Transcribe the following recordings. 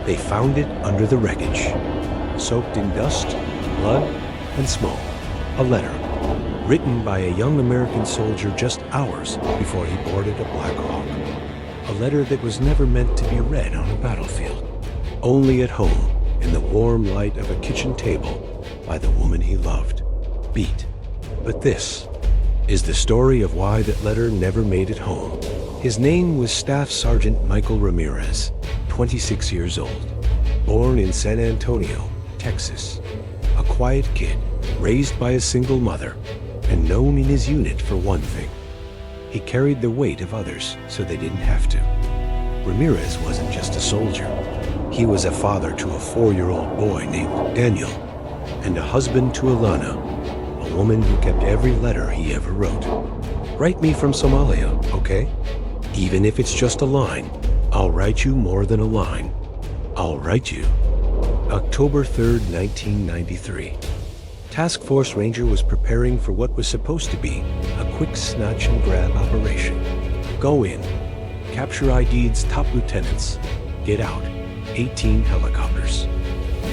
They found it under the wreckage, soaked in dust, blood, and smoke. A letter, written by a young American soldier just hours before he boarded a Black Hawk. A letter that was never meant to be read on a battlefield, only at home in the warm light of a kitchen table by the woman he loved. Beat. But this is the story of why that letter never made it home. His name was Staff Sergeant Michael Ramirez, 26 years old, born in San Antonio, Texas. A quiet kid, raised by a single mother, and known in his unit for one thing. He carried the weight of others so they didn't have to. Ramirez wasn't just a soldier. He was a father to a 4-year-old boy named Daniel, and a husband to Alana, a woman who kept every letter he ever wrote. Write me from Somalia, okay? Even if it's just a line, I'll write you more than a line. I'll write you. October 3rd, 1993. Task Force Ranger was preparing for what was supposed to be a quick snatch and grab operation. Go in, capture ID's top lieutenants, get out, 18 helicopters,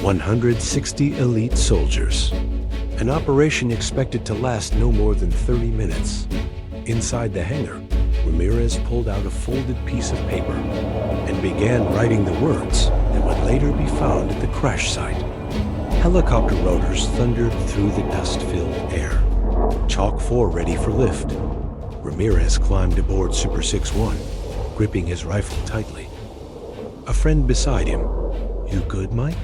160 elite soldiers. An operation expected to last no more than 30 minutes. Inside the hangar, Ramirez pulled out a folded piece of paper and began writing the words that would later be found at the crash site. Helicopter rotors thundered through the dust-filled air. Chalk 4 ready for lift. Ramirez climbed aboard Super 6-1, gripping his rifle tightly. A friend beside him. You good, Mike?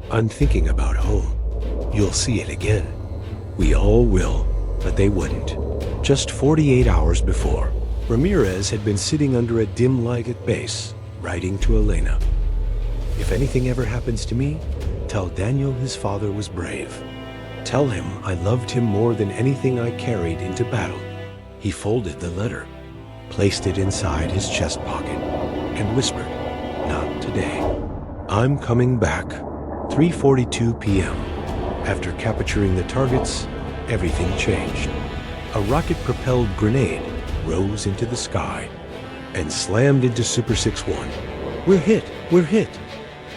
I'm thinking about home. You'll see it again. We all will, but they wouldn't. Just 48 hours before, Ramirez had been sitting under a dim light at base, writing to Elena. If anything ever happens to me, tell Daniel his father was brave. Tell him I loved him more than anything I carried into battle. He folded the letter, placed it inside his chest pocket, and whispered, not today. I'm coming back. 3:42 p.m. After capturing the targets, everything changed. A rocket-propelled grenade rose into the sky and slammed into Super 6-1. We're hit! We're hit!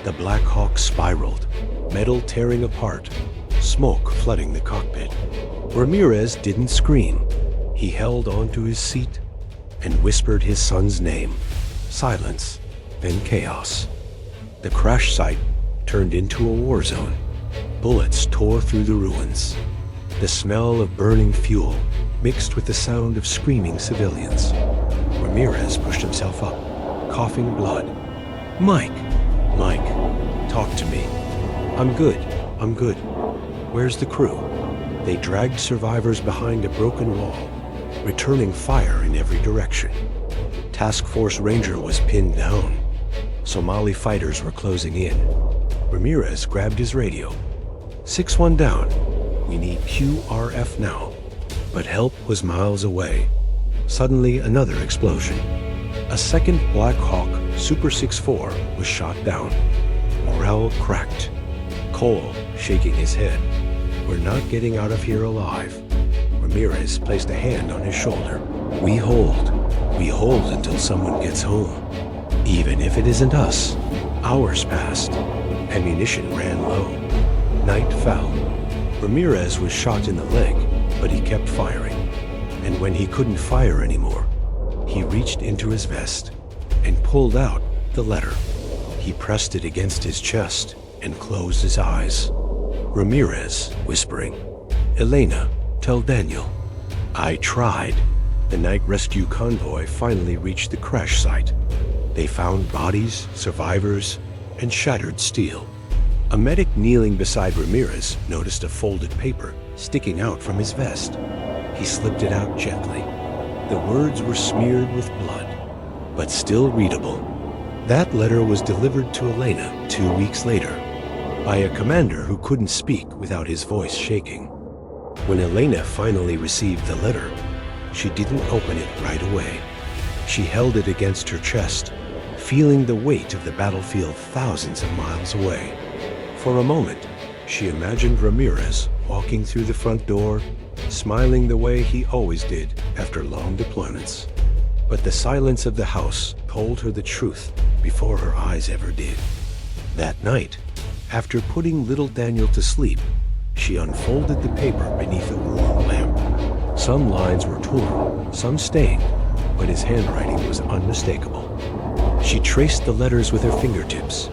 The Black Hawk spiraled, metal tearing apart, smoke flooding the cockpit. Ramirez didn't scream. He held onto his seat and whispered his son's name. Silence, then chaos. The crash site turned into a war zone. Bullets tore through the ruins. The smell of burning fuel mixed with the sound of screaming civilians. Ramirez pushed himself up, coughing blood. Mike! Mike, talk to me. I'm good. Where's the crew? They dragged survivors behind a broken wall, returning fire in every direction. Task Force Ranger was pinned down. Somali fighters were closing in. Ramirez grabbed his radio. 6-1 down. We need QRF now. But help was miles away. Suddenly, another explosion. A second Black Hawk Super 6-4 was shot down. Morale cracked. Cole shaking his head. We're not getting out of here alive. Ramirez placed a hand on his shoulder. We hold until someone gets home. Even if it isn't us. Hours passed. Ammunition ran low. Night fell. Ramirez was shot in the leg, but he kept firing. And when he couldn't fire anymore, he reached into his vest and pulled out the letter. He pressed it against his chest and closed his eyes. Ramirez, whispering, Elena, tell Daniel. I tried. The night rescue convoy finally reached the crash site. They found bodies, survivors, and shattered steel. A medic kneeling beside Ramirez noticed a folded paper sticking out from his vest. He slipped it out gently. The words were smeared with blood, but still readable. That letter was delivered to Elena 2 weeks later by a commander who couldn't speak without his voice shaking. When Elena finally received the letter, she didn't open it right away. She held it against her chest, feeling the weight of the battlefield thousands of miles away. For a moment, she imagined Ramirez walking through the front door, smiling the way he always did after long deployments. But the silence of the house told her the truth before her eyes ever did. That night, after putting little Daniel to sleep, she unfolded the paper beneath a warm lamp. Some lines were torn, some stained, but his handwriting was unmistakable. She traced the letters with her fingertips,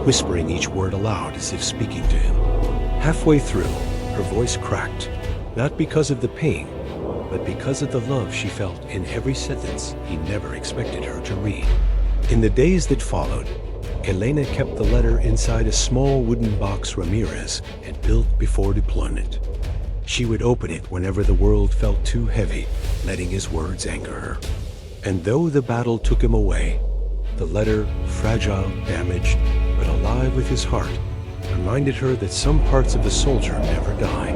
whispering each word aloud as if speaking to him. Halfway through, her voice cracked, not because of the pain, but because of the love she felt in every sentence he never expected her to read. In the days that followed, Elena kept the letter inside a small wooden box Ramirez had built before deployment. She would open it whenever the world felt too heavy, letting his words anchor her. And though the battle took him away, the letter, fragile, damaged, but alive with his heart, reminded her that some parts of the soldier never die.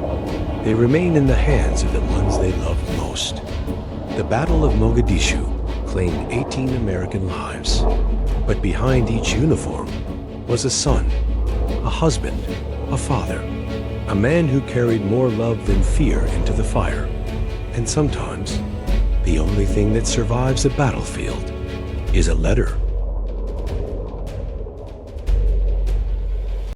They remain in the hands of the ones they loved most. The Battle of Mogadishu claimed 18 American lives. But behind each uniform was a son, a husband, a father, a man who carried more love than fear into the fire. And sometimes, the only thing that survives a battlefield is a letter